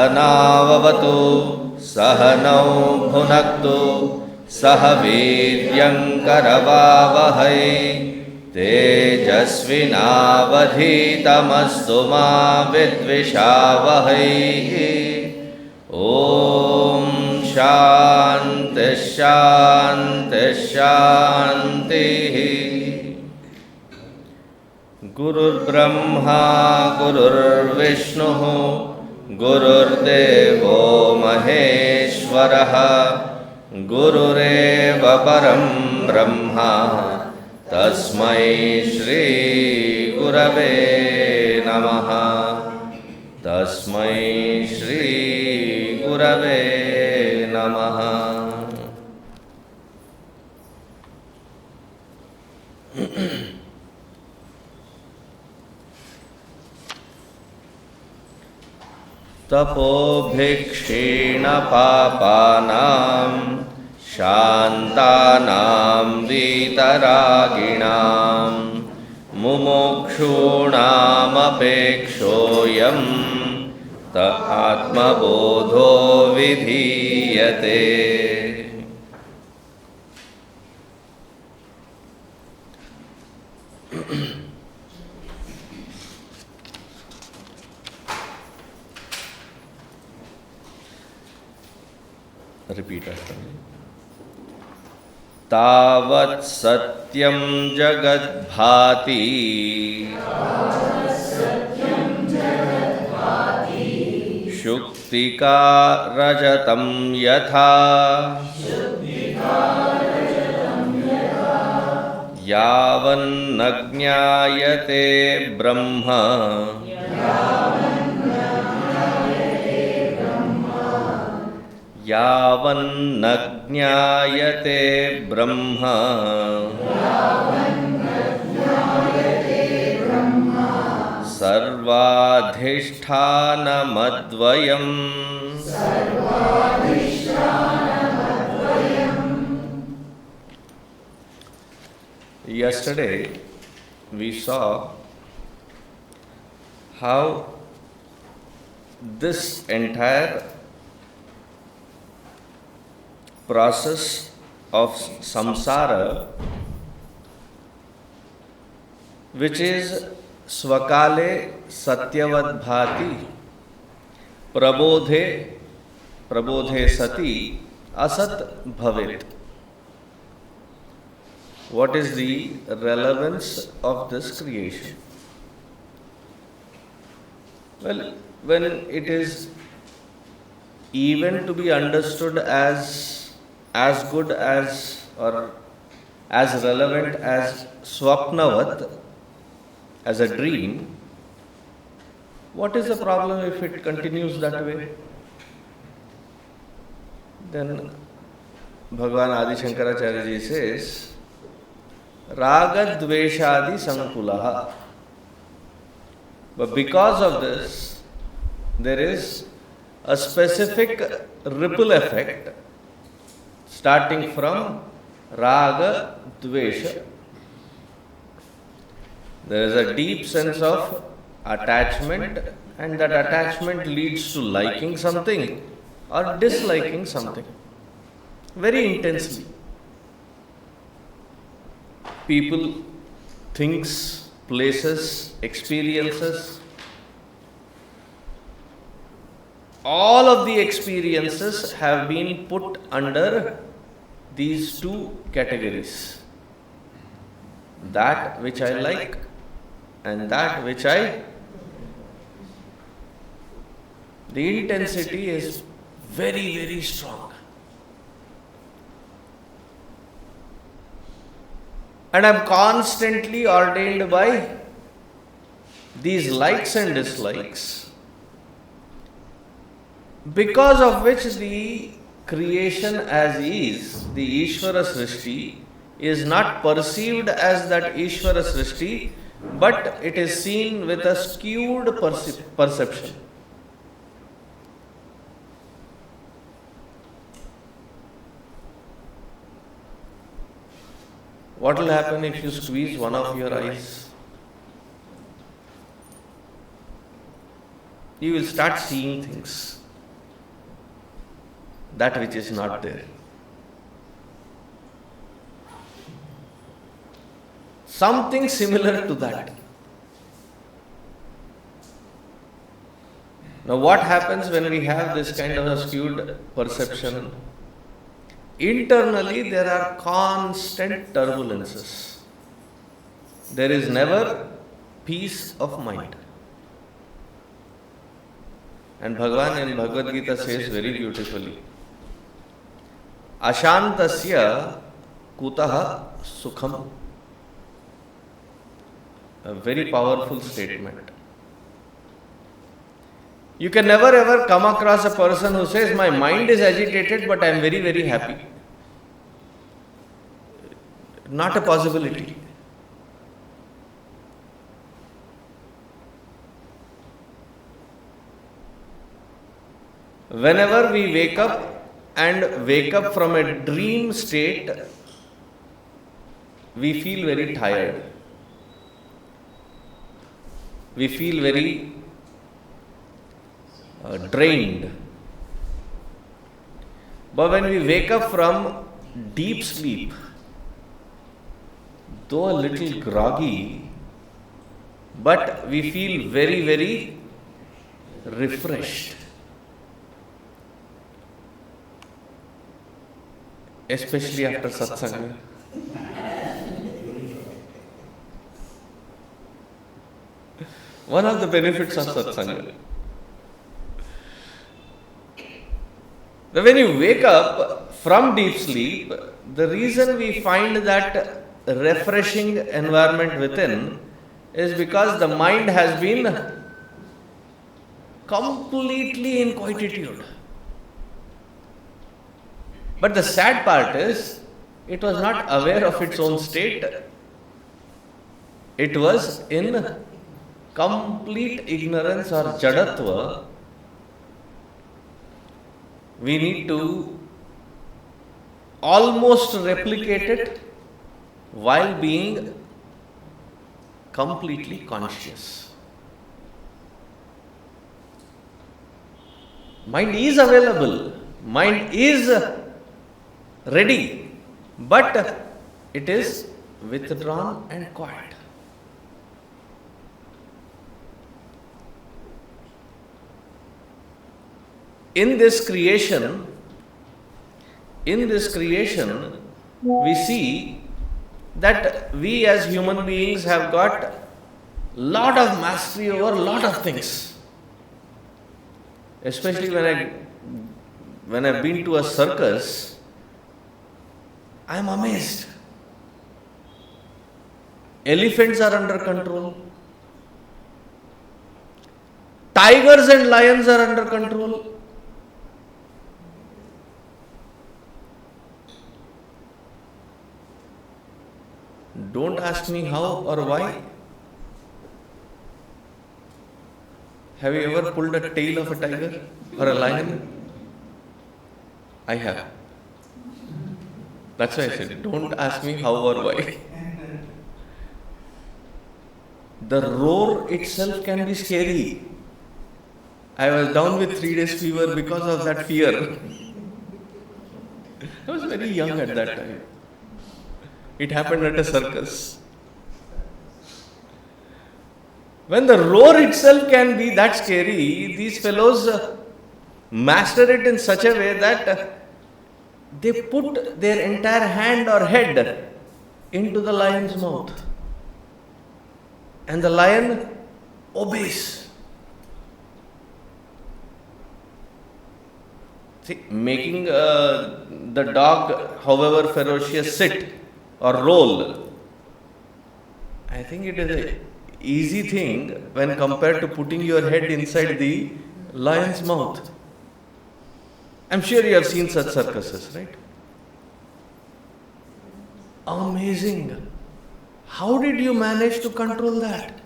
सहनाववतु सहनौ भुनक्तु सह वीर्यङ्करवावहै तेजस्विनावधीतमस्तु मा विद्विषावहै। ॐ शान्ति शान्ति शान्तिः। गुरुर्ब्रह्मा गुरुर्विष्णुः गुरुर्देवो महेश्वरः गुरुरेव परं ब्रह्मा तस्मै श्री गुरवे नमः। तस्मै श्री गुरवे नमः। तपोभिक्षीण पापानां शान्तानां वीतरागिणां मुमुक्षूणामपेक्षोऽयं त आत्मबोधो विधीयते। Repeat after me. तावत्सत्यं जगद्भाति शुक्तिकारजतं यथा यावन्न ज्ञायते ब्रह्म यावन्न ज्ञायते ब्रह्म sarvādhiṣṭhānamadvayam. Yesterday we saw how this entire process of samsara, which is svakāle satyavadbhāti, prabodhe sati asat bhavet. What is the relevance of this creation? Well, when it is even to be understood as good as or as relevant as swapnavat, as a dream, what is the problem if it continues that way? Then Bhagavan Adi Shankaracharya ji says, rāgadveṣādisaṅkulaḥ. But because of this, there is a specific ripple effect starting from raga, dvesha. There is a deep sense of attachment, and that attachment leads to liking something or disliking something very intensely. People, things, places, experiences, all of the experiences have been put under these two categories. That which I like and that which the intensity is very, very strong. And I am constantly ordained by these likes and dislikes, because of which the creation as is, the Ishvara Srishti, is not perceived as that Ishvara Srishti, but it is seen with a skewed perception. What will happen if you squeeze one of your eyes? You will start seeing things. that which is not there. Something similar to that. Now, what happens when we have this kind of a skewed perception? Internally, there are constant turbulences. There is never peace of mind. And Bhagavan in Bhagavad Gita says very beautifully, Ashantasya kutaha sukham. A very powerful statement. You can never ever come across a person who says, my mind is agitated but I am very, very happy. Not a possibility. Whenever we wake up from a dream state, we feel very tired. We feel very drained. But when we wake up from deep sleep, though a little groggy, but we feel very, very refreshed. Especially after satsanga. One of the benefits of satsanga. When you wake up from deep sleep, the reason we find that refreshing environment within is because the mind has been completely in quietude. But the sad part is, it was not aware of its own state. It was in complete ignorance or jadatva. We need to almost replicate it while being completely conscious. Mind is available, mind is ready, but it is withdrawn and quiet. In this creation, we see that we as human beings have got lot of mastery over lot of things. Especially when I've been to a circus, I am amazed. Elephants are under control. Tigers and lions are under control. Don't ask me how or why. Have you ever pulled a tail of a tiger or a lion? I have. That's why I said, don't ask me how or why. The roar itself can be scary. I was down with 3 days fever because of that fear. I was very young at that time. It happened at a circus. When the roar itself can be that scary, these fellows master it in such a way that they put their entire hand or head into the lion's mouth. And the lion obeys. See, making the dog, however ferocious, sit or roll, I think it is an easy thing when compared to putting your head inside the lion's mouth. I'm sure you have seen such circuses, right? Amazing. How did you manage to control that?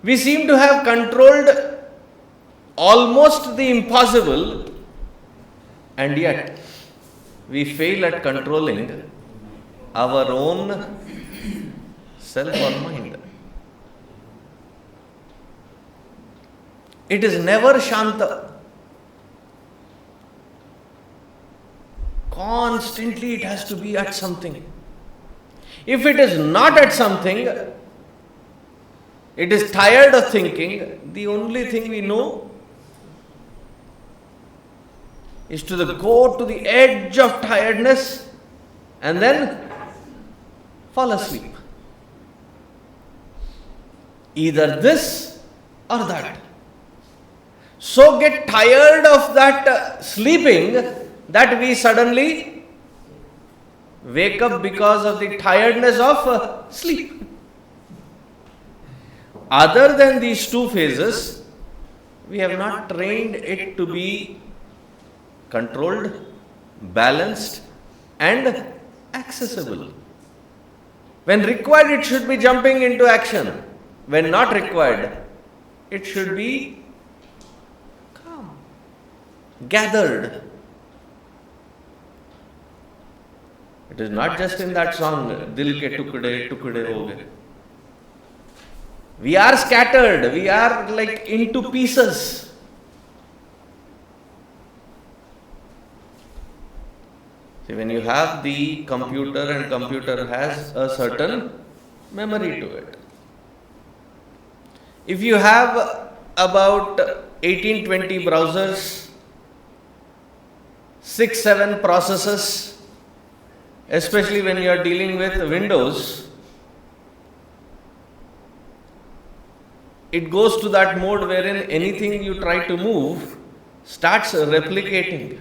We seem to have controlled almost the impossible, and yet we fail at controlling our own self or mind. It is never shanta. Constantly it has to be at something. If it is not at something, it is tired of thinking, the only thing we know is to go to the edge of tiredness and then fall asleep. Either this or that. So get tired of that sleeping that we suddenly wake up because of the tiredness of sleep. Other than these two phases, we have not trained it to be controlled, balanced and accessible. When required, it should be jumping into action. When not required, it should be calm, gathered. It is not just in that song, Dil ke tukde tukde ho gaye. We are scattered, we are like into pieces. See, when you have the computer and computer has a certain memory to it. If you have about 18-20 browsers, 6-7 processes, especially when you are dealing with Windows, it goes to that mode wherein anything you try to move starts replicating,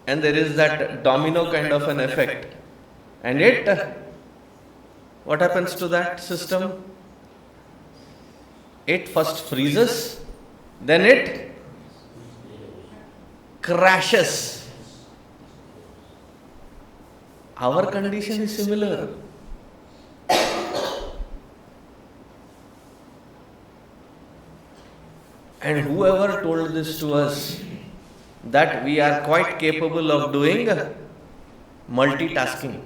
and there is that domino kind of an effect. And yet, what happens to that system? It first freezes, then it crashes. Our condition is similar. And whoever told this to us, that we are quite capable of doing multitasking.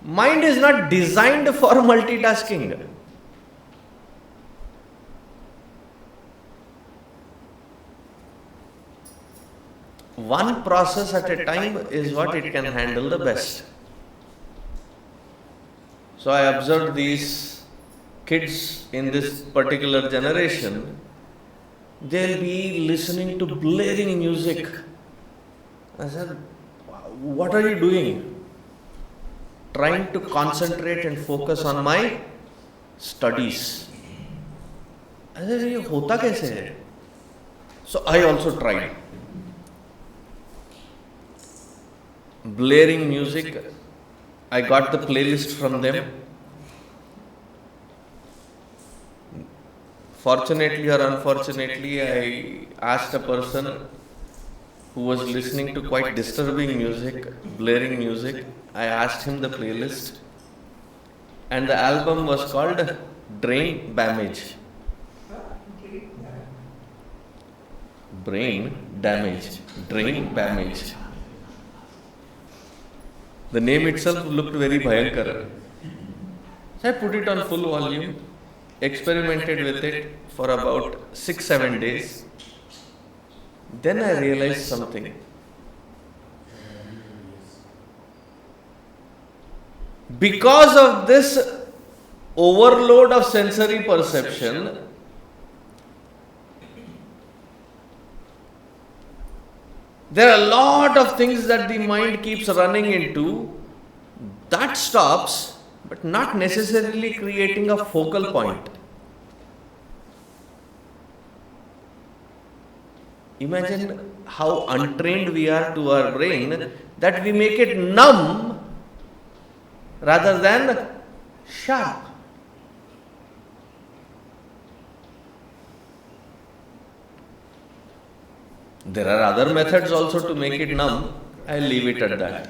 Mind is not designed for multitasking. One process at a time is what it can handle the best. So I observed these kids in this particular generation, they'll be listening to blaring music. I said, what are you doing? Trying to concentrate and focus on my studies. I said, ye hota kaise hai? So I also tried. Blaring music, I got the playlist from them. Fortunately or unfortunately, I asked a person who was listening to quite disturbing music, blaring music. I asked him the playlist, and the album was called Brain Damage. Brain Damage. Drain Damage. The name itself looked very bhayankar. So I put it on full volume, experimented with it for about 6-7 days. Then I realized something. Because of this overload of sensory perception, there are a lot of things that the mind keeps running into. That stops, but not necessarily creating a focal point. Imagine how untrained we are to our brain that we make it numb rather than sharp. There are other methods also to make it numb. I'll leave it at that.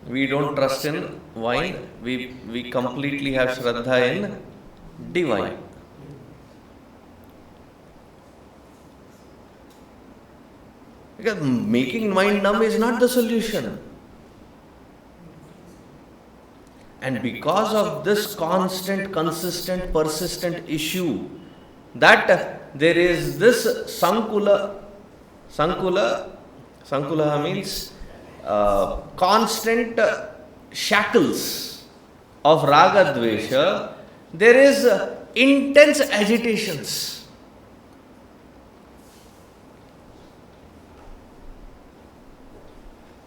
We don't trust in wine. We completely have shraddha in divine. Because making mind numb is not the solution. And because of this constant, consistent, persistent issue, that there is this saṅkulaḥ means constant shackles of rāgadveṣā, there is intense agitations.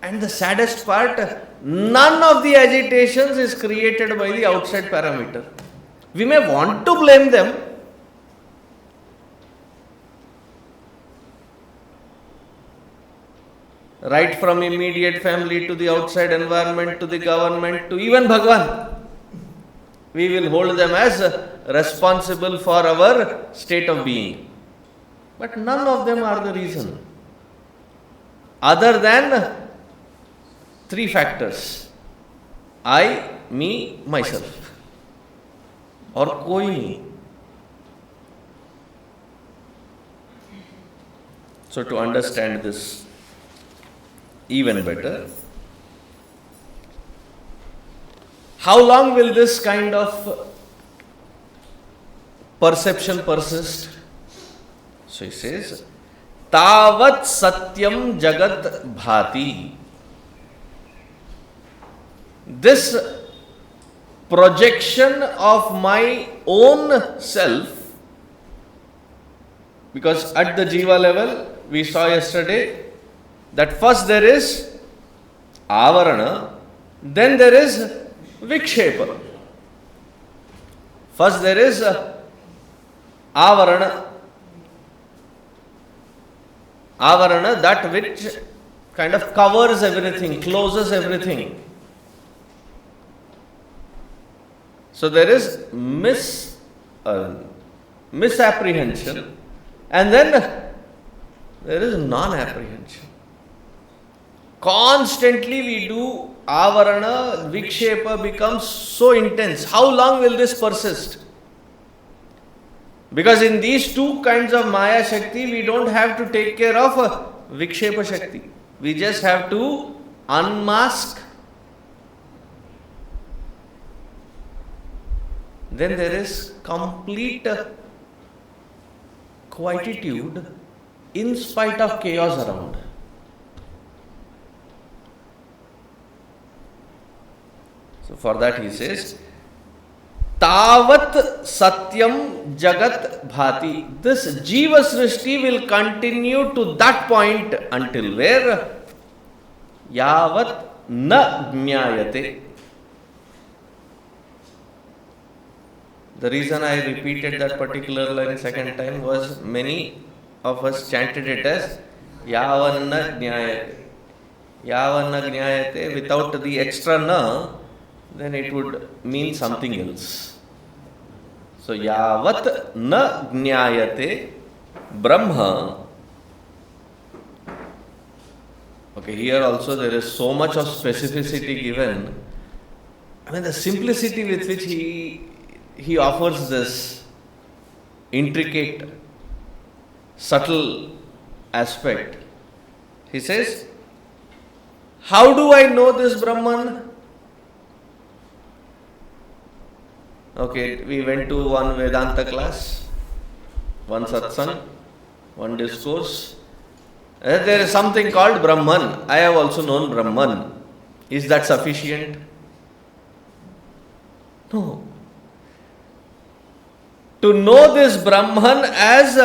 And the saddest part, none of the agitations is created by the outside parameter. We may want to blame them, right from immediate family to the outside environment to the government to even Bhagavan. We will hold them as responsible for our state of being. But none of them are the reason. Other than three factors: I, me, myself. Or koi nahi. So to understand this even better, how long will this kind of perception persist? So he says, tāvatsatyaṃ jagadbhāti. This projection of my own self, because at the jiva level, we saw yesterday that first there is āvarana, then there is vikshepa. First there is āvarana, that which kind of covers everything, closes everything. So there is misapprehension, and then there is non-apprehension. Constantly we do āvarana, vikshepa becomes so intense. How long will this persist? Because in these two kinds of Maya Shakti, we don't have to take care of vikshepa Shakti. We just have to unmask. Then there is complete quietude in spite of chaos around. So for that he says, tāvatsatyaṃ jagadbhāti. This jiva srishti will continue to that point until where? Yavat na jñāyate. The reason I repeated that particular line second time was many of us chanted it as yāvanna jñāyate. Yāvanna jñāyate, without the extra na, then it would mean something else. So yavat na jñāyate brahma. Okay, here also there is so much of specificity given. I mean, the simplicity with which he offers this intricate, subtle aspect. He says, how do I know this Brahman? Okay, we went to one Vedanta class, one satsang, one discourse. There is something called Brahman. I have also known Brahman. Is that sufficient? No. To know this Brahman as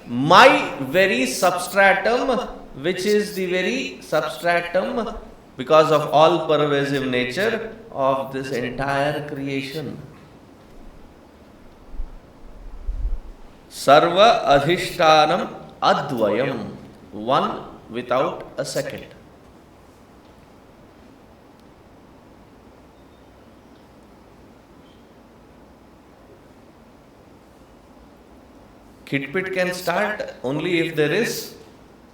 my very substratum, which is the very substratum because of all pervasive nature of this entire creation. Sarvādhiṣṭhānamadvayam, one without a second. Kitpit can start only if there is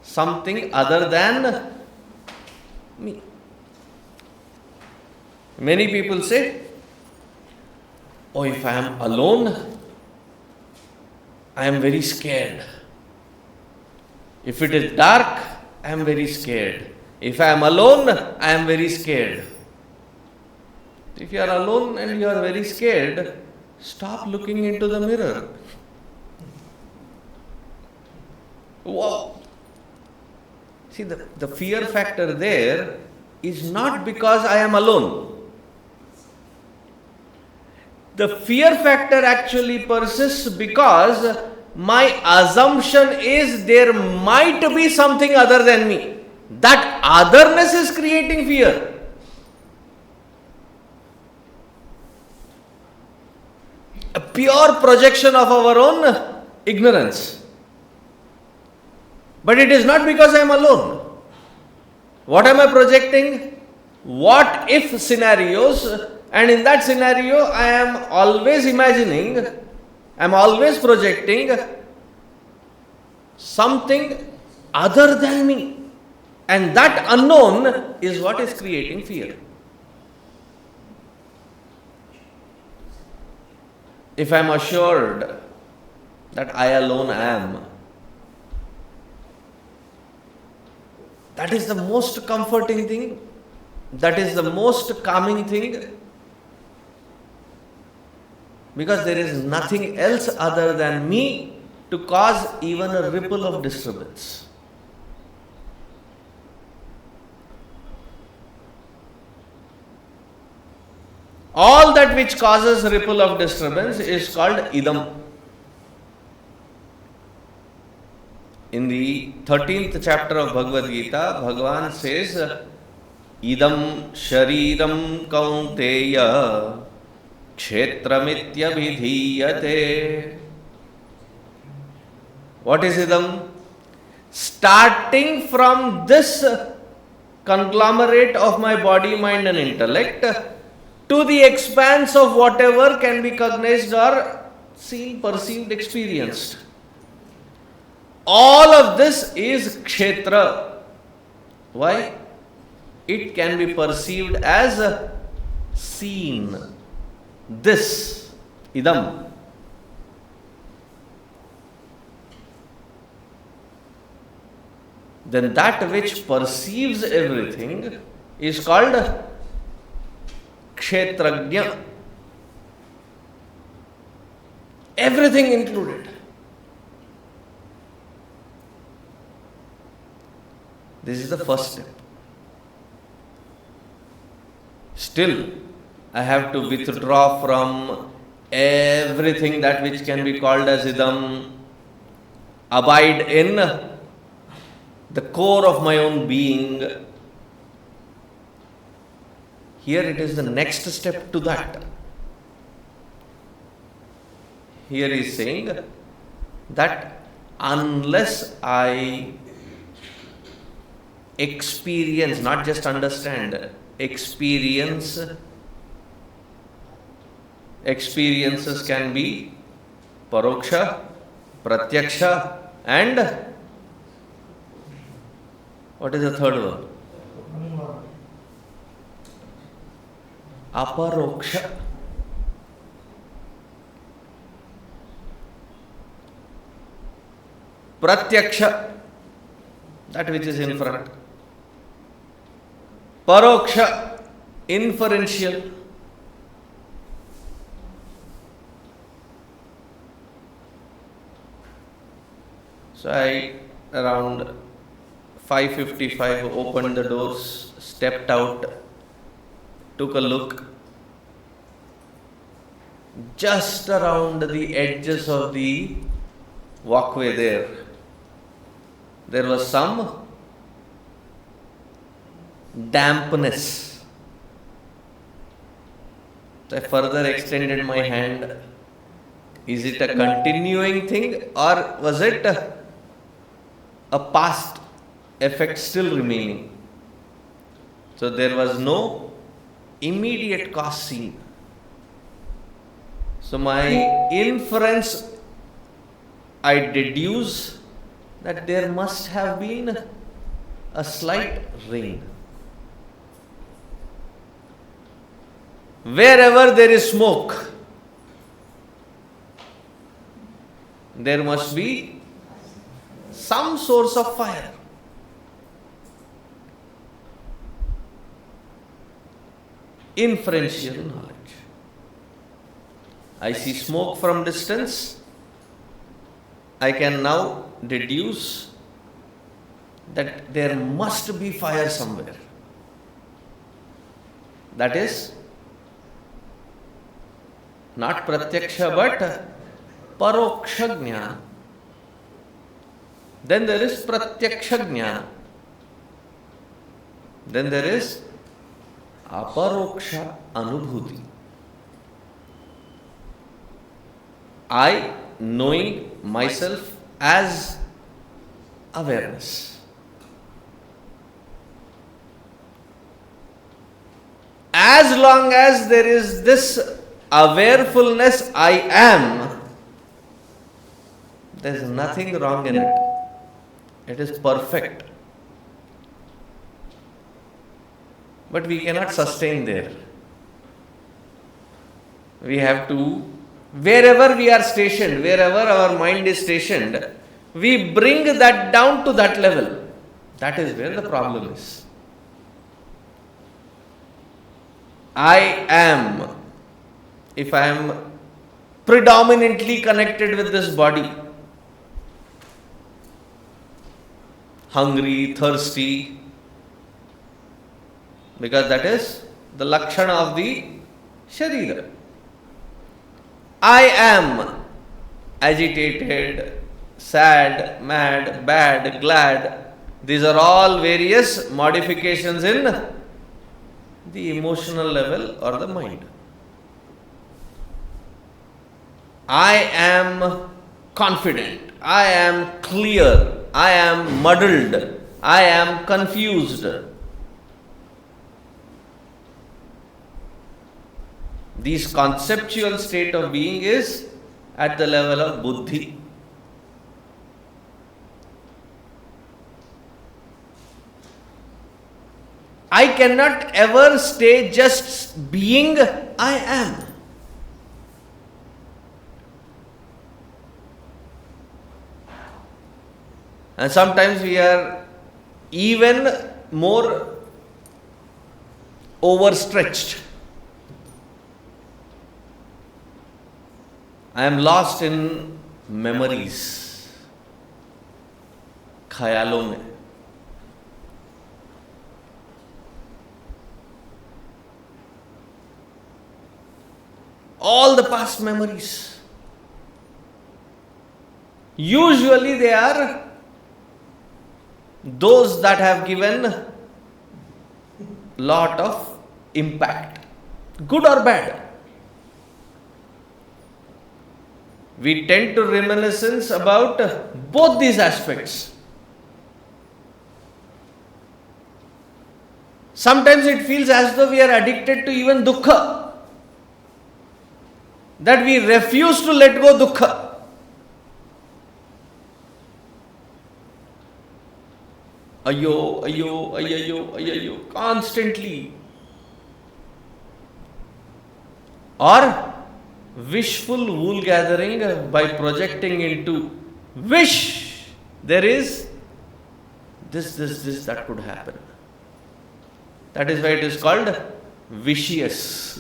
something other than me. Many people say, oh, if I am alone, I am very scared. If it is dark, I am very scared. If I am alone, I am very scared. If you are alone and you are very scared, stop looking into the mirror. Wow! See, the fear factor there is not because I am alone. The fear factor actually persists because my assumption is there might be something other than me. That otherness is creating fear. A pure projection of our own ignorance. But it is not because I am alone. What am I projecting? What if scenarios, and in that scenario I am always imagining, I am always projecting something other than me. And that unknown is what is creating fear. If I am assured that I alone am, that is the most comforting thing, that is the most calming thing, because there is nothing else other than me to cause even a ripple of disturbance. All that which causes ripple of disturbance is called idam. In the 13th chapter of Bhagavad Gita, Bhagavan says, idam shariram kaunteya kshetramityavidhiyate. What is idam? Starting from this conglomerate of my body, mind and intellect to the expanse of whatever can be cognized or seen, perceived, experienced. All of this is kshetra. Why? It can be perceived as seen. This, idam. Then that which perceives everything is called kshetrajna. Everything included. This is the first step. Still, I have to withdraw from everything that which can be called as idam, abide in the core of my own being. Here it is the next step to that. Here he is saying that unless I experience, not just understand, experiences can be paroksha, pratyaksha, and what is the third one? Aparoksha. Pratyaksha, that which is in front. Paroksha, inferential. So I, around 5:55, opened the doors, stepped out, took a look. Just around the edges of the walkway there was some dampness. So I further extended my hand. Is it a continuing thing, or was it a past effect still remaining? So there was no immediate cause seen. So my inference, I deduce that there must have been a slight rain. Wherever there is smoke, there must be some source of fire. inferential knowledge. I see smoke from distance, I can now deduce that there must be fire somewhere. That is not pratyaksha but paroksha jnana. Then there is pratyaksha jnana. Then there is aparoksha anubhuti. I knowing myself as awareness. As long as there is this awarefulness I am, there is nothing wrong in it. It is perfect. But we cannot sustain there. We have to, wherever we are stationed, wherever our mind is stationed, we bring that down to that level. That is where the problem is. I am, if I am predominantly connected with this body, hungry, thirsty, because that is the lakshana of the sharira. I am agitated, sad, mad, bad, glad. These are all various modifications in the emotional level or the mind. I am confident, I am clear, I am muddled, I am confused. This conceptual state of being is at the level of buddhi. I cannot ever stay just being I am. And sometimes we are even more overstretched. I am lost in memories, khayalon mein. All the past memories. Usually they are those that have given lot of impact, good or bad. We tend to reminiscence about both these aspects. Sometimes it feels as though we are addicted to even dukkha, that we refuse to let go dukkha. Ayo, ayo, ayayo, ayayo, constantly. Or wishful wool gathering by projecting into wish there is this, that could happen. That is why it is called vicious.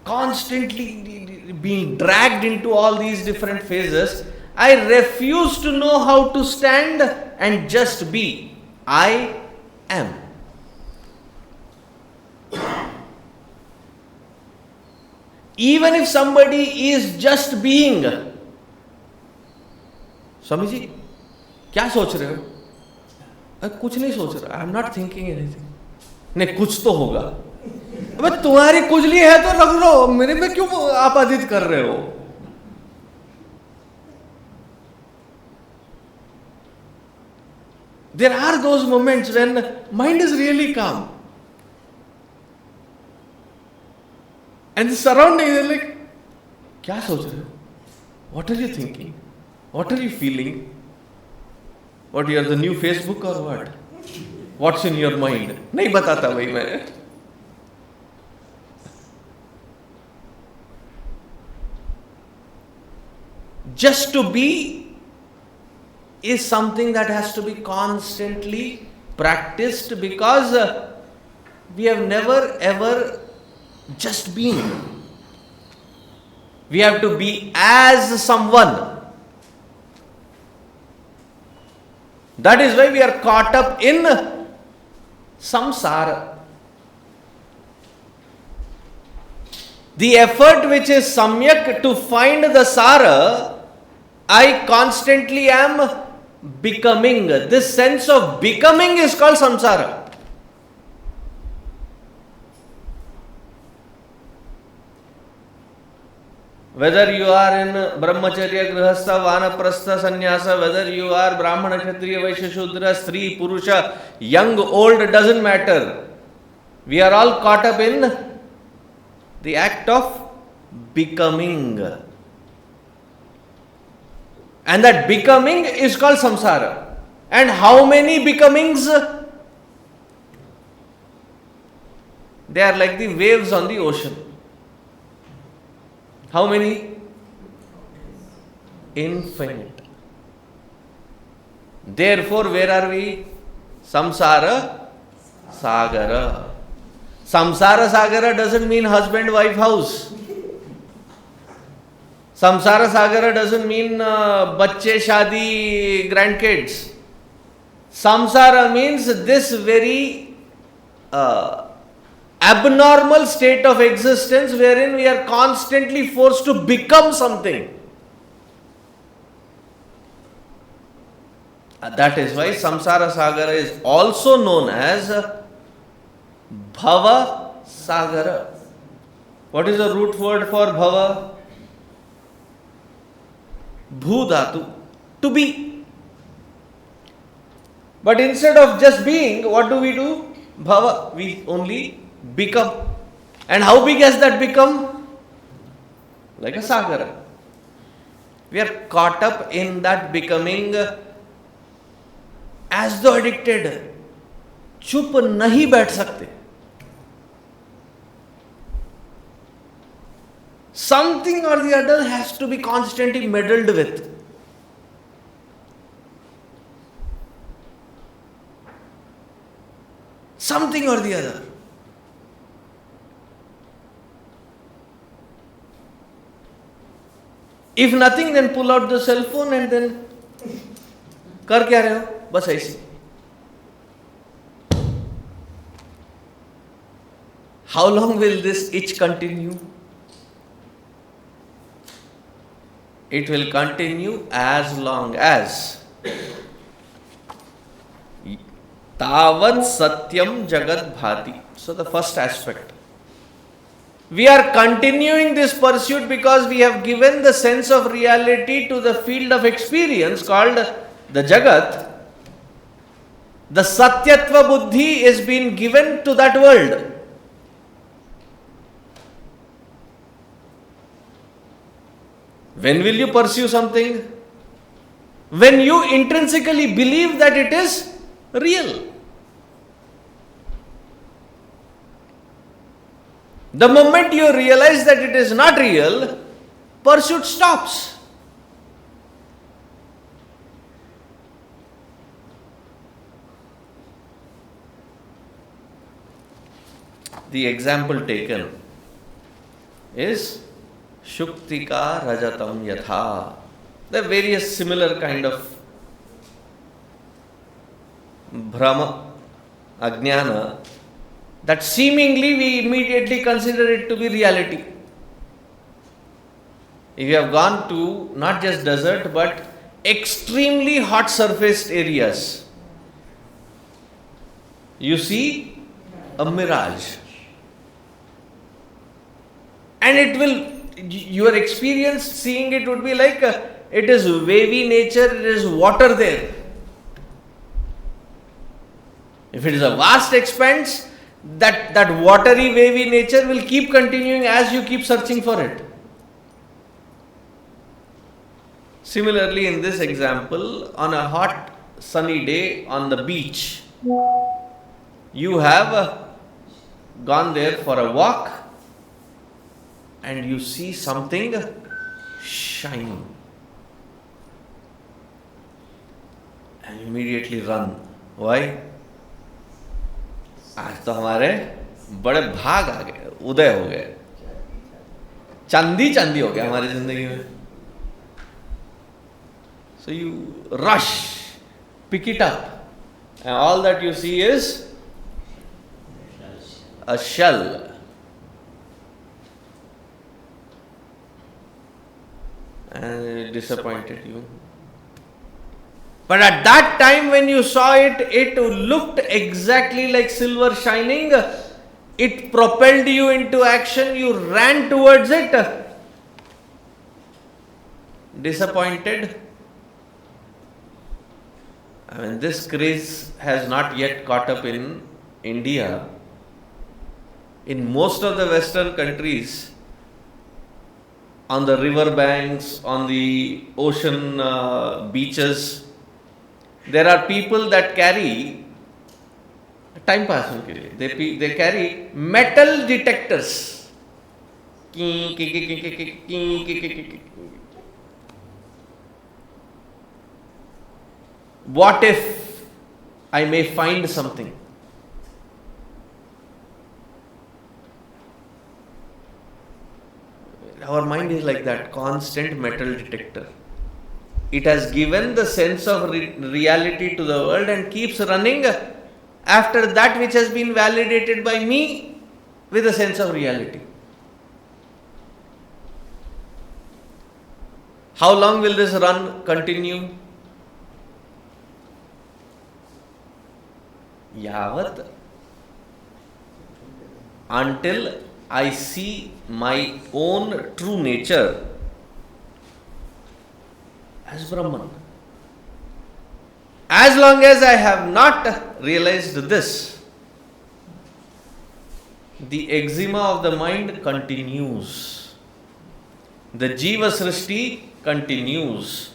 Constantly being dragged into all these different phases, I refuse to know how to stand and just be. I am. Even if somebody is just being, Swami ji, क्या सोच रहे हो? कुछ नहीं सोच रहा. I am not thinking anything. नहीं, कुछ तो होगा. अबे तुम्हारी कुजली है तो रख लो, मेरे में क्यों आपादित कर रहे हो? There are those moments when mind is really calm. And the surroundings are like, क्या सोच रहे हो? What are you thinking? What are you feeling? What, you are the new Facebook or what? What's in your mind? नहीं बताता भाई मैं. Just to be is something that has to be constantly practiced, because we have never ever just been. We have to be as someone. That is why we are caught up in samsara. The effort which is samyak to find the sara, I constantly am becoming. This sense of becoming is called samsara. Whether you are in brahmacharya, grihastha, vanaprastha, sannyasa, whether you are brahmana, kshatriya, vaishya, shudra, stree, purusha, young, old, doesn't matter. We are all caught up in the act of becoming. And that becoming is called samsara. And how many becomings? They are like the waves on the ocean. How many? Infinite. Therefore, where are we? Samsara Sagara. Samsara Sagara doesn't mean husband-wife house. Samsara Sagara doesn't mean bacche, shadi, grandkids. Samsara means this very abnormal state of existence wherein we are constantly forced to become something. That is why Samsara Sagara is also known as Bhava Sagara. What is the root word for Bhava? Bhu dhatu, to be. But instead of just being, what do? Bhava, we only become. And how big has that become? Like a sagara. We are caught up in that becoming as though addicted. Chup nahi baith sakte. Something or the other has to be constantly meddled with. Something or the other. If nothing, then pull out the cell phone and then कर क्या रहे हो? बस ऐसे. How long will this itch continue? It will continue as long as tāvatsatyaṃ jagadbhāti. So the first aspect. We are continuing this pursuit because we have given the sense of reality to the field of experience called the Jagat. The Satyatva Buddhi is being given to that world. When will you pursue something? When you intrinsically believe that it is real. The moment you realize that it is not real, pursuit stops. The example taken is śuktikārajataṃ yathā. There are various similar kind of brahma, ajnana, that seemingly we immediately consider it to be reality. If you have gone to not just desert but extremely hot surfaced areas, you see a mirage. And it will, your experience seeing it would be like it is wavy nature, it is water there. If it is a vast expanse, that watery, wavy nature will keep continuing as you keep searching for it. Similarly, in this example, on a hot sunny day on the beach, you have gone there for a walk and you see something shining. and immediately run. Why? आज तो हमारे बड़े भाग आ गए, उदय हो गए, चांदी चांदी हो गया हमारी जिंदगी में. So you rush, pick it up, and all that you see is a shell. And it disappointed you. But at that time when you saw it, it looked exactly like silver shining. It propelled you into action. You ran towards it. Disappointed. I mean, this craze has not yet caught up in India. In most of the Western countries, on the river banks, on the ocean beaches, there are people that carry time pass ke liye. They carry metal detectors. What if I may find something? Our mind is like that, constant metal detector. It has given the sense of reality to the world and keeps running after that which has been validated by me with a sense of reality. How long will this run continue? Yavat, until I see my own true nature as Brahman. As long as I have not realized this, the eczema of the mind continues. The Jiva Srishti continues.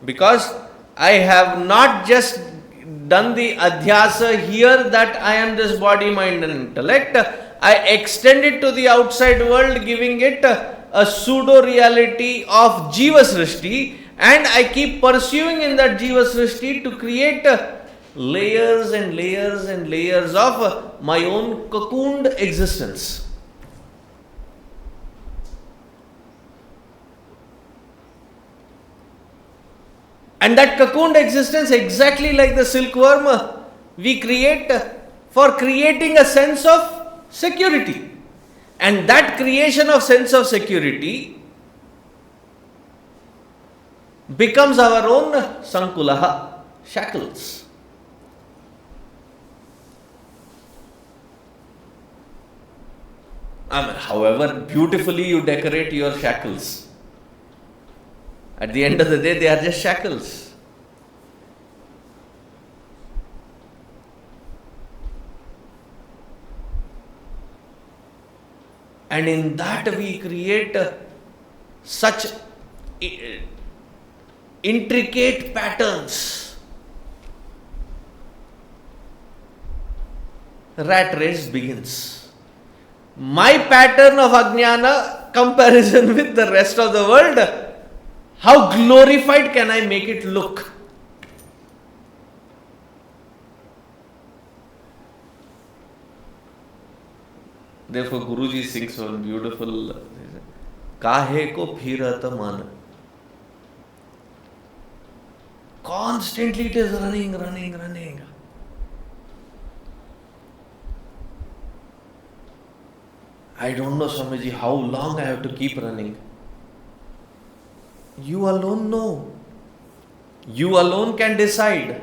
Because I have not just done the adhyasa here that I am this body, mind and intellect. I extend it to the outside world, giving it a pseudo-reality of Jiva Srishti, and I keep pursuing in that Jiva Srishti to create layers and layers and layers of my own cocooned existence. And that cocooned existence, exactly like the silkworm, we create for creating a sense of security. And that creation of sense of security becomes our own saṅkulaḥ, shackles. I mean, however beautifully you decorate your shackles, at the end of the day, they are just shackles. And in that we create such intricate patterns. Rat race begins. My pattern of ajnana, comparison with the rest of the world, how glorified can I make it look? Therefore, Guruji sings one beautiful, Kahe ko phirat man. Constantly it is running. I don't know, Swamiji, how long I have to keep running. You alone know. You alone can decide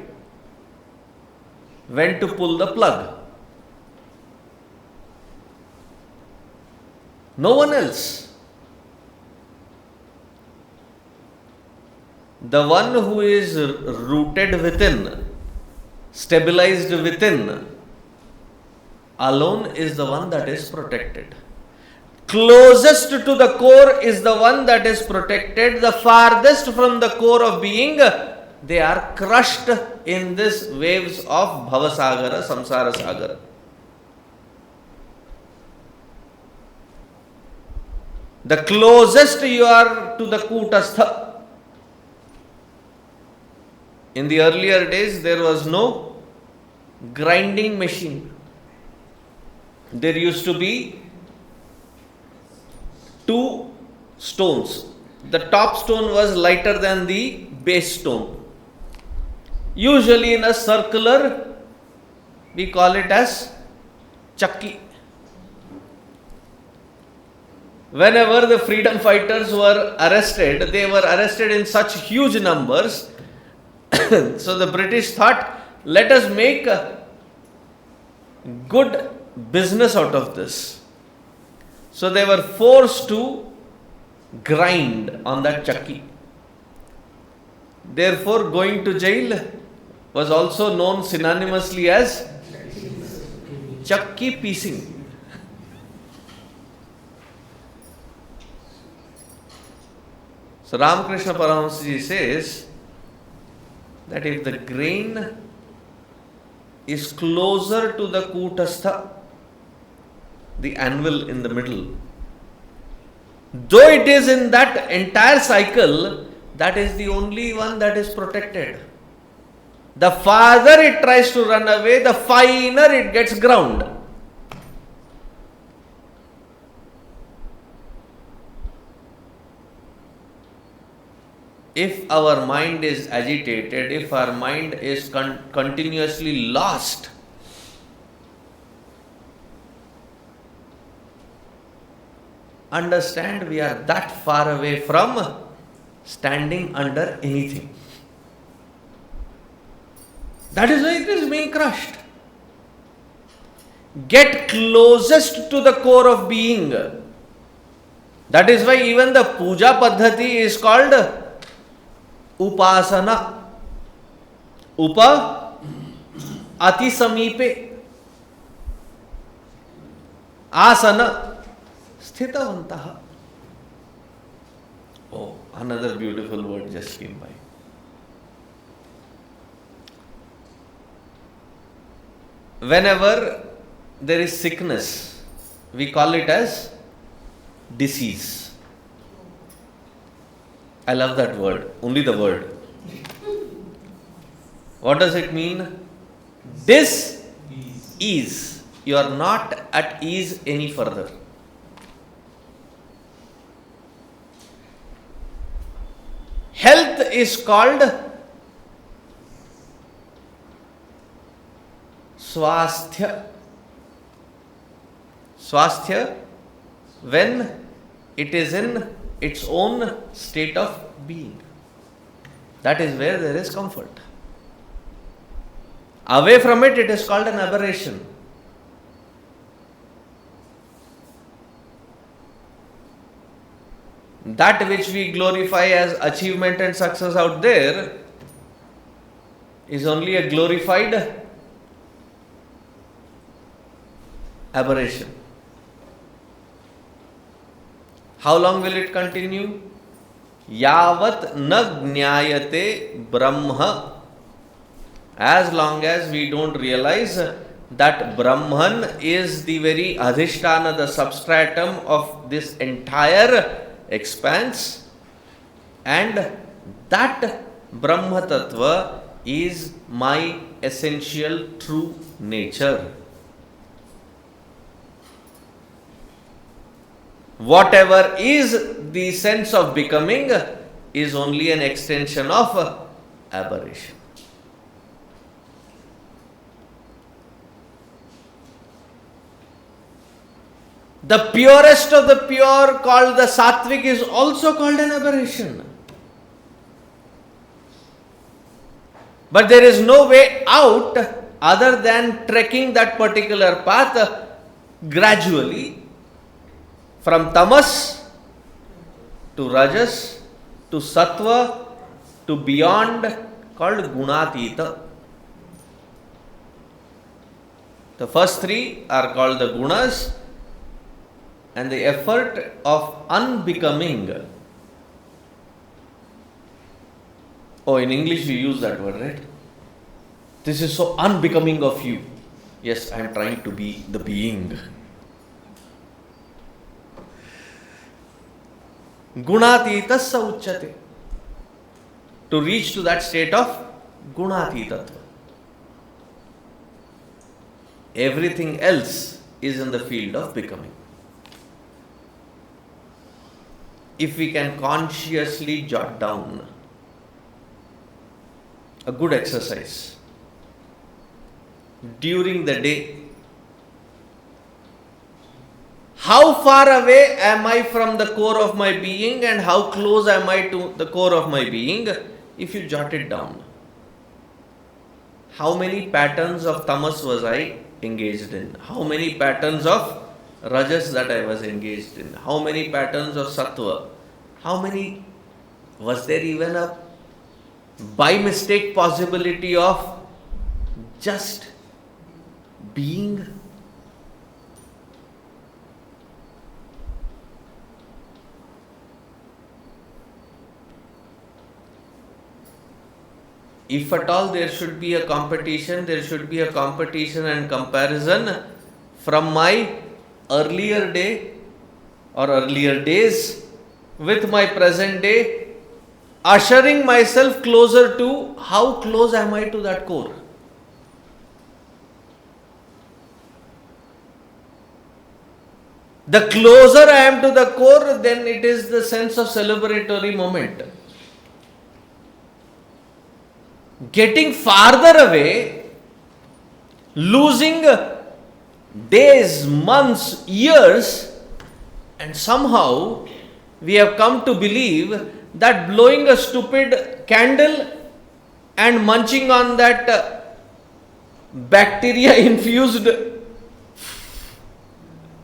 when to pull the plug. No one else. The one who is rooted within, stabilized within, alone is the one that is protected. Closest to the core is the one that is protected. The farthest from the core of being, they are crushed in these waves of bhavasagara, samsara sagara. The closest you are to the kutastha In the earlier days, there was no grinding machine. There used to be two stones. The top stone was lighter than the base stone. Usually in a circular, we call it as chakki. Whenever the freedom fighters were arrested, they were arrested in such huge numbers. So the British thought, let us make a good business out of this. So they were forced to grind on that chakki. Therefore, going to jail was also known synonymously as chakki piecing. So Ramakrishna Paramahamsa ji says that if the grain is closer to the kutastha, the anvil in the middle, though it is in that entire cycle, that is the only one that is protected. The farther it tries to run away, the finer it gets ground. If our mind is agitated, if our mind is continuously lost, understand we are that far away from standing under anything. That is why it is being crushed. Get closest to the core of being. That is why even the puja paddhati is called upasana. Upa ati samipe. Asana sthitavantaha. Oh, another beautiful word just came by. Whenever there is sickness, we call it as disease. I love that word, only the word. What does it mean? Dis-ease. You are not at ease any further. Health is called swasthya. Swasthya, when it is in its own state of being. That is where there is comfort. Away from it, it is called an aberration. That which we glorify as achievement and success out there is only a glorified aberration. How long will it continue? Yavat na jñāyate brahma. As long as we don't realize that Brahman is the very adhisthana, the substratum of this entire expanse, and that Brahma Tattva is my essential true nature. Whatever is the sense of becoming is only an extension of aberration. The purest of the pure, called the sattvic, is also called an aberration. But there is no way out other than trekking that particular path gradually from tamas to rajas to sattva to beyond, called gunatita. The first three are called the gunas, and the effort of unbecoming. Oh, in English we use that word, right? This is so unbecoming of you. Yes, I am trying to be the being. Gunatitasya uchyate. To reach to that state of Gunātītatva. Everything else is in the field of becoming. If we can consciously jot down a good exercise during the day, how far away am I from the core of my being and how close am I to the core of my being? If you jot it down, how many patterns of tamas was I engaged in? How many patterns of rajas that I was engaged in? How many patterns of sattva? How many? Was there even a by mistake possibility of just being? If at all there should be a competition, there should be a competition and comparison from my earlier day or earlier days with my present day, ushering myself closer to how close am I to that core. The closer I am to the core, then it is the sense of celebratory moment. Getting farther away, losing days, months, years, and somehow we have come to believe that blowing a stupid candle and munching on that bacteria-infused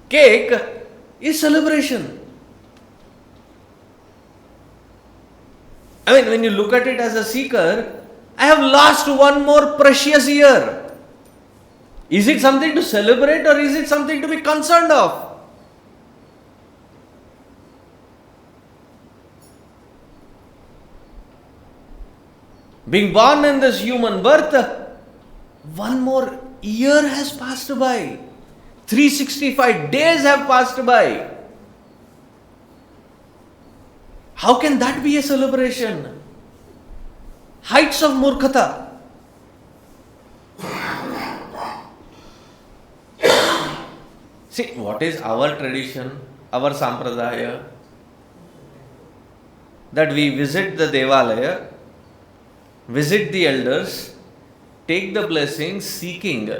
cake is celebration. I mean, when you look at it as a seeker, I have lost one more precious year. Is it something to celebrate or is it something to be concerned of? Being born in this human birth, one more year has passed by. 365 days have passed by. How can that be a celebration? Heights of murkhata. See, what is our tradition, our sampradaya? That we visit the devalaya, visit the elders, take the blessings, seeking,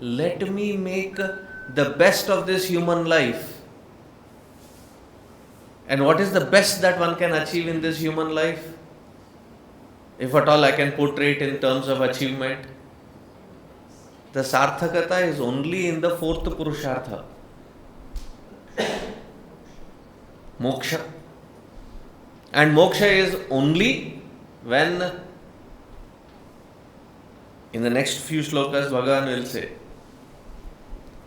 let me make the best of this human life. And what is the best that one can achieve in this human life? If at all I can portray it in terms of achievement, the sarthakata is only in the fourth purushartha, moksha. And moksha is only when, in the next few shlokas, Bhagavan will say,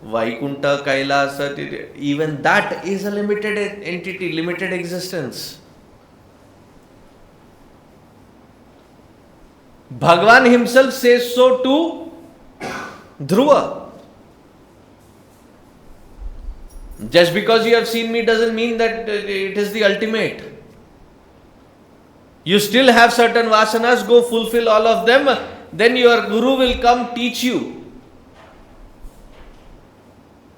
Vaikunta, Kailasa, even that is a limited entity, limited existence. Bhagavan himself says so to Dhruva. Just because you have seen me doesn't mean that it is the ultimate. You still have certain vasanas, go fulfill all of them, then your guru will come teach you.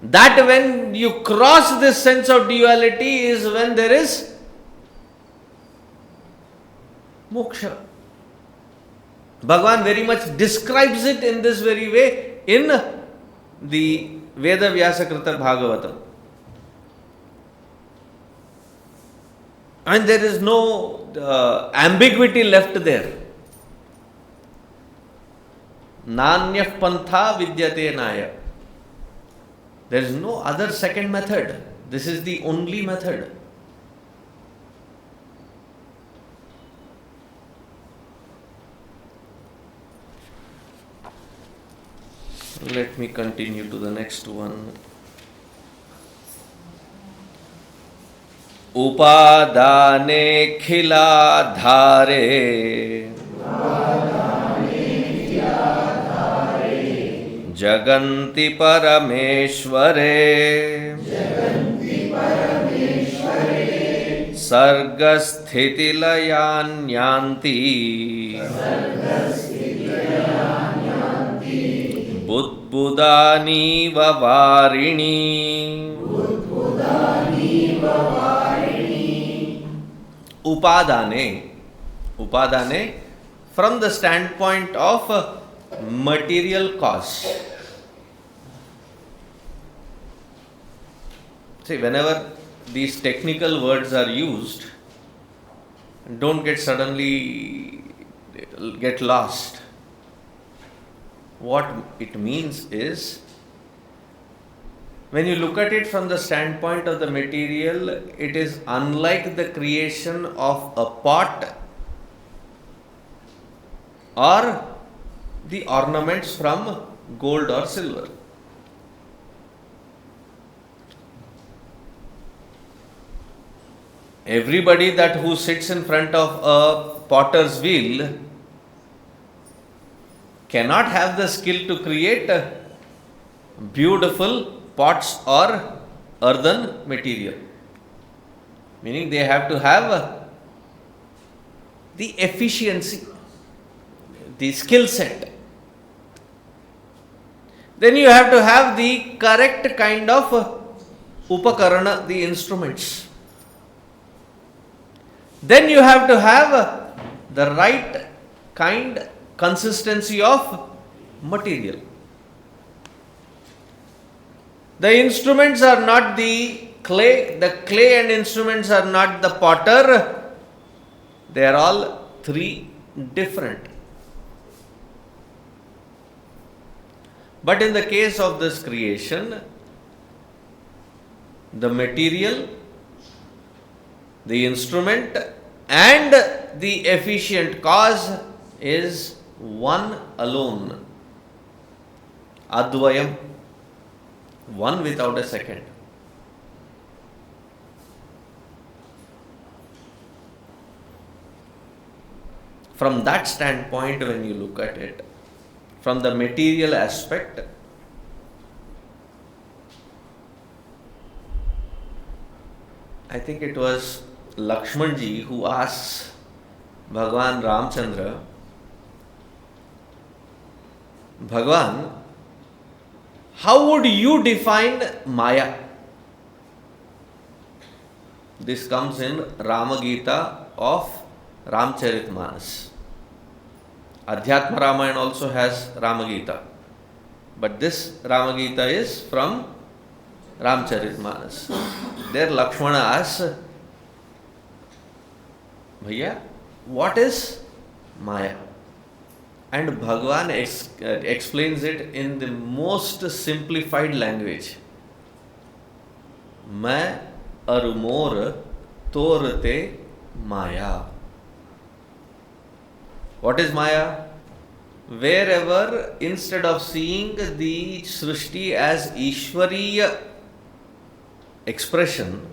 That when you cross this sense of duality is when there is moksha. Bhagavan very much describes it in this very way in the Veda Vyasakrita Bhagavatam. And there is no ambiguity left there. Nanyah pantha vidyate naya. There is no other second method. This is the only method. Let me continue to the next one. upādāne'khilādhāre jaganti parameśvare sargasthitilayān yānti budbudānīva vāriṇi. Upādāne from the standpoint of material cause. See, whenever these technical words are used, don't get lost. What it means is, when you look at it from the standpoint of the material, it is unlike the creation of a pot or the ornaments from gold or silver. Everybody who sits in front of a potter's wheel cannot have the skill to create beautiful pots or earthen material. Meaning they have to have the efficiency, the skill set. Then you have to have the correct kind of upakarana, the instruments. Then you have to have the right consistency of material. The instruments are not the clay and instruments are not the potter. They are all three different. But in the case of this creation, the material, the instrument and the efficient cause is one alone. Advayam, one without a second. From that standpoint, when you look at it, from the material aspect, I think it was Lakshmanji who asks Bhagavan Ramchandra, Bhagavan, how would you define Maya? This comes in Ramagita of Ramcharitmanas. Adhyatma Ramayana also has Ramagita. But this Ramagita is from Ramcharitmanas. There Lakshmana asks, Bhaiya, what is Maya? And Bhagavan explains it in the most simplified language. Main arumor torte Maya. What is Maya? Wherever, instead of seeing the Srishti as Ishwariya expression,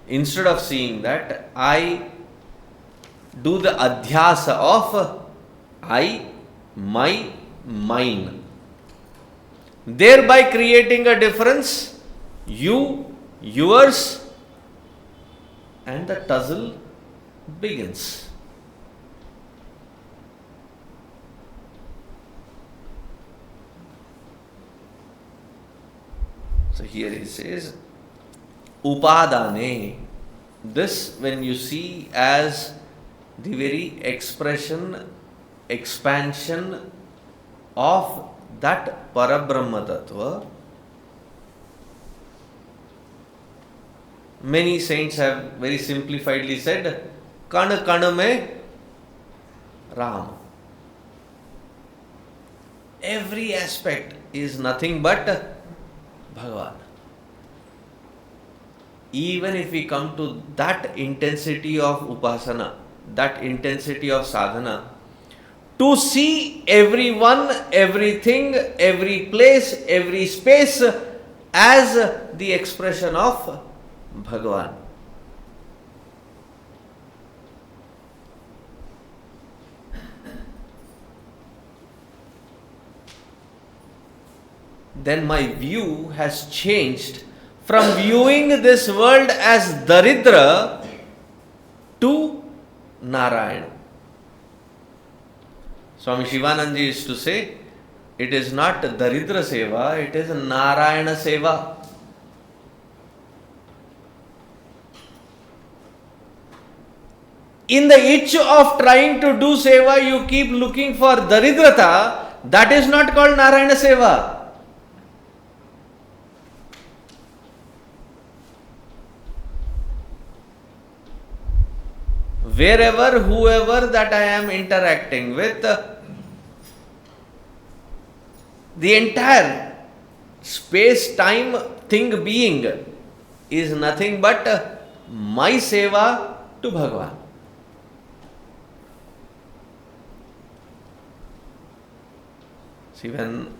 instead of seeing that, I do the adhyasa of I, my, mine, thereby creating a difference, you, yours, and the tussle begins. So here he says, upādāne. This, when you see as the very expression, expansion of that Parabrahma Tattva, many saints have very simplifiedly said, Kan kan mein Ram. Every aspect is nothing but Bhagavan. Even if we come to that intensity of upasana, that intensity of sadhana, to see everyone, everything, every place, every space as the expression of Bhagavan. Then my view has changed from viewing this world as Daridra to Narayana. Swami Shivananda used to say, it is not Daridra Seva, it is Narayana Seva. In the itch of trying to do Seva, you keep looking for Daridrata, that is not called Narayana Seva. Wherever, whoever that I am interacting with, the entire space-time thing being is nothing but my seva to Bhagavan. See, when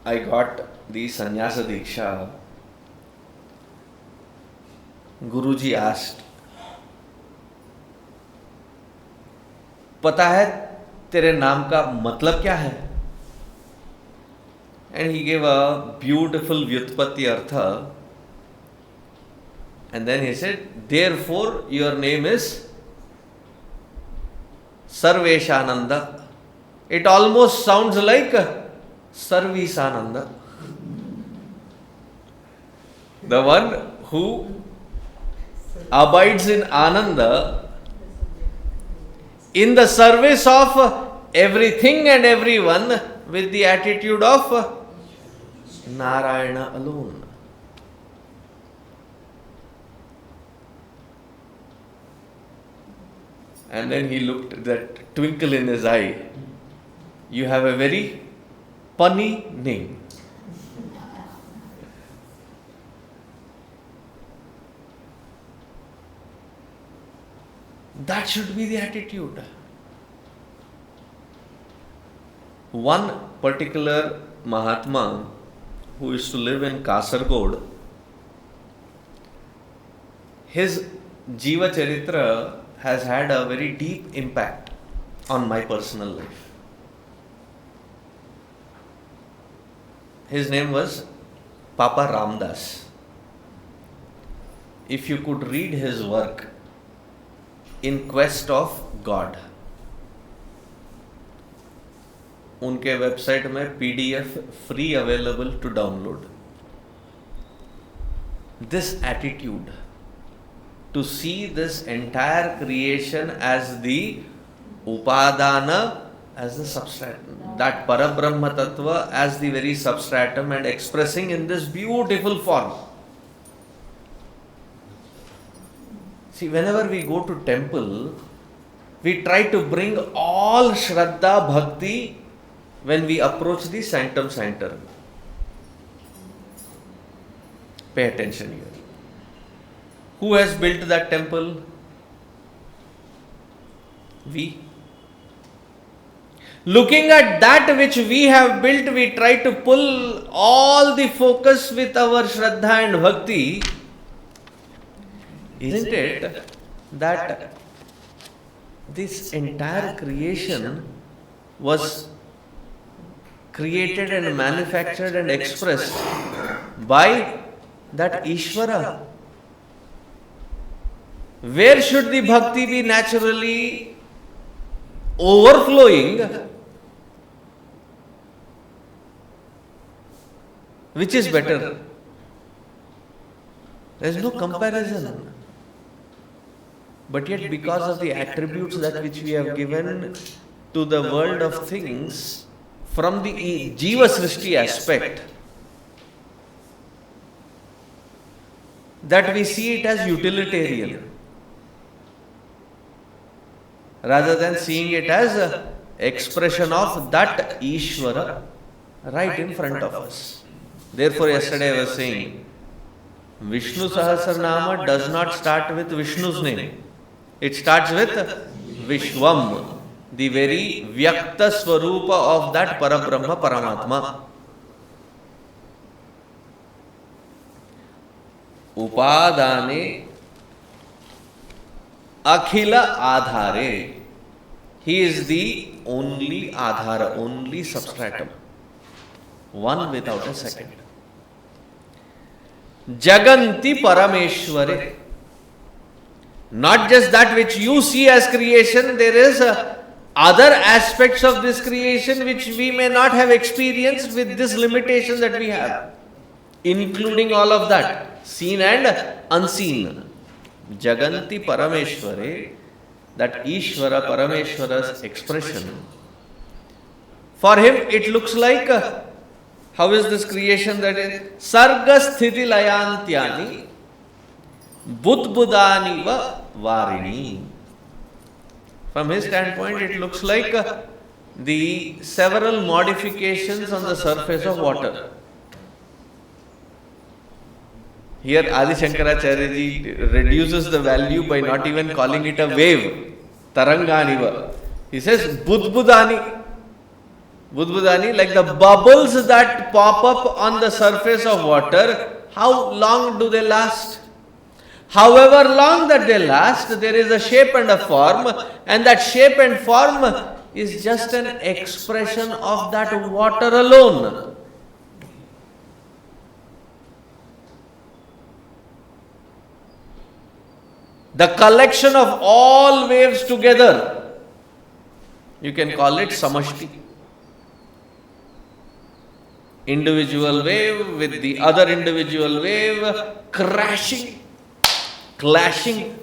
I got the sannyasa diksha, Guruji asked, पता है तेरे नाम का मतलब क्या है? And he gave a beautiful vyutpatti artha. And then he said, therefore your name is Sarveshananda. It almost sounds like Sarveshananda. The one who abides in Ananda, in the service of everything and everyone, with the attitude of Narayana alone. And then he looked at that twinkle in his eye. You have a very punny name. That should be the attitude. One particular Mahatma who used to live in Kasargod, his Jiva Charitra has had a very deep impact on my personal life. His name was Papa Ramdas. If you could read his work, In Quest of God, उनके website में PDF free available to download. This attitude to see this entire creation as the upādāna, as the substratum, that parabrahma tattva as the very substratum and expressing in this beautiful form. See, whenever we go to temple, we try to bring all Shraddha Bhakti when we approach the sanctum sanctorum. Pay attention here. Who has built that temple? We. Looking at that which we have built, we try to pull all the focus with our Shraddha and Bhakti. Isn't it that this entire creation was created and manufactured and expressed by that Ishvara? Where should the bhakti be naturally overflowing? Which is better? There is no comparison. But yet, because of the attributes that which we have given to the world of things, from the Jiva Srishti aspect, that we see it as utilitarian, rather than seeing it as an expression of that Ishvara right in front of us. Therefore, yesterday I was saying, Vishnu Sahasranama does not start with Vishnu's name. It starts with Vishwam, the very Vyakta Swarupa of that Parabrahma Paramatma. upādāne'khilādhāre. He is the only Adhara, only substratum, one without a second. Jaganti parameśvare. Not just that which you see as creation, there is other aspects of this creation which we may not have experienced with this limitation that we have, including all of that, seen and unseen. Jaganti parameśvare, that Ishvara, Parameshwara's expression. For him it looks like, how is this creation that is? Sargasthitilayān budbudānīva vāriṇi. From his standpoint, it looks like the several modifications on the surface of water. Here Adi Shankaracharya ji reduces the value by not even calling it a wave, taranganiva. He says budbudāni. Budbudāni, like the bubbles that pop up on the surface of water, how long do they last? However long that they last, there is a shape and a form, and that shape and form is just an expression of that water alone. The collection of all waves together, you can call it samashti. Individual wave with the other individual wave crashing, clashing.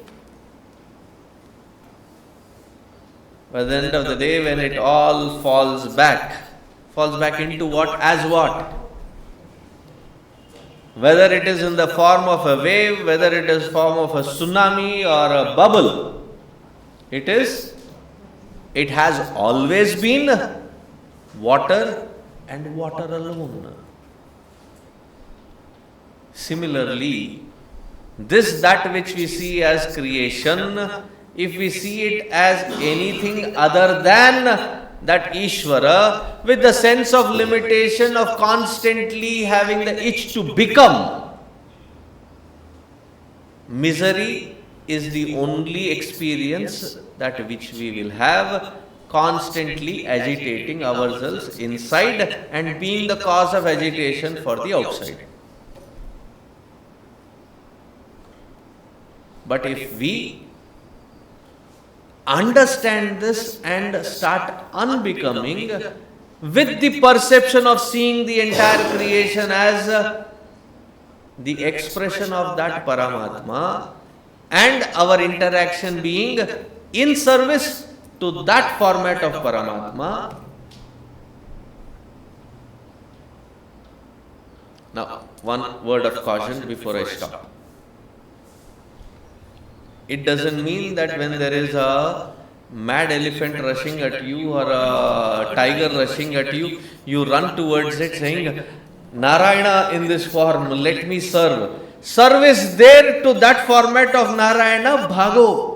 By the end of the day, when it all falls back into what? As what? Whether it is in the form of a wave, whether it is form of a tsunami or a bubble, it has always been water and water alone. Similarly, that which we see as creation, if we see it as anything other than that Ishvara, with the sense of limitation of constantly having the itch to become, misery is the only experience that which we will have, constantly agitating ourselves inside and being the cause of agitation for the outside. But if we understand this and start unbecoming with the perception of seeing the entire creation as the expression of that Paramatma, and our interaction being in service to that format of Paramatma. Now, one word of caution before I stop. It doesn't mean that when there is a mad elephant rushing at you or a tiger rushing at you, you run towards it saying, Narayana in this form, let me serve. Service there to that format of Narayana, bhago.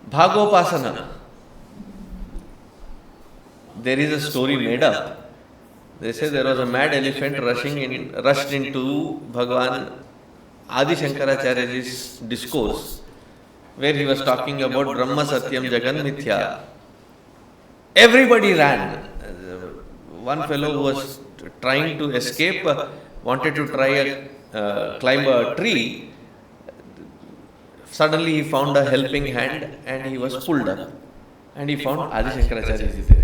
Bhagopasana. There is a story made up. They say there was a mad elephant rushed into Bhagavan Adi Shankaracharya's discourse, where he was talking about Brahma Satyam Jagan Mithya. Everybody ran. One fellow was trying to escape, wanted to climb a tree. Suddenly he found a helping hand and he was pulled up. And he found Adi Shankaracharya is there.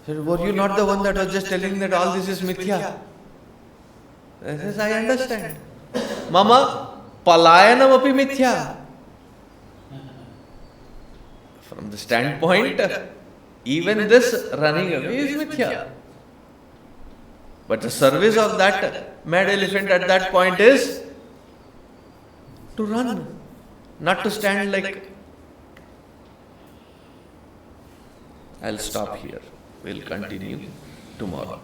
He said, were you not the one that was just telling that all this is mithya? He says, I understand. Mama, palayanam api mithya. From the standpoint, even this running away is mithya. But the service of that mad elephant at that point is to run, not to stand like. I'll stop here. We'll continue tomorrow.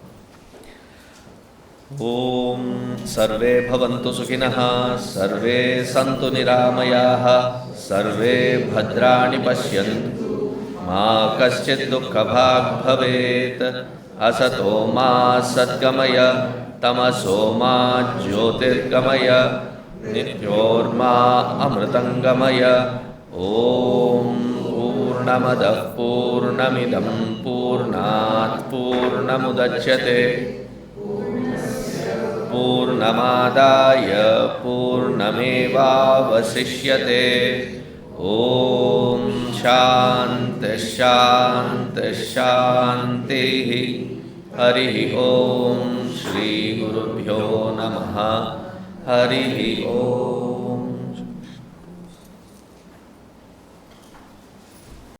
Om Sarve Bhavantu Sukhinah, Sarve Santu Niramayaha, Sarve Bhadrani Pashyantu, Ma Kaschid Dukkha Bhag Bhavet, Asato Ma Satgamaya, Tamaso Ma Jyotirgamaya, Nityorma Amritangamaya. Om Purnamadah Purnamidam Purnat Purnamudachyate पूर्णमादाय पूर्णमेवावशिष्यते। ॐ शान्ति शान्ति शान्तिः। हरिः ॐ। श्री गुरुभ्यो नमः। हरिः ॐ।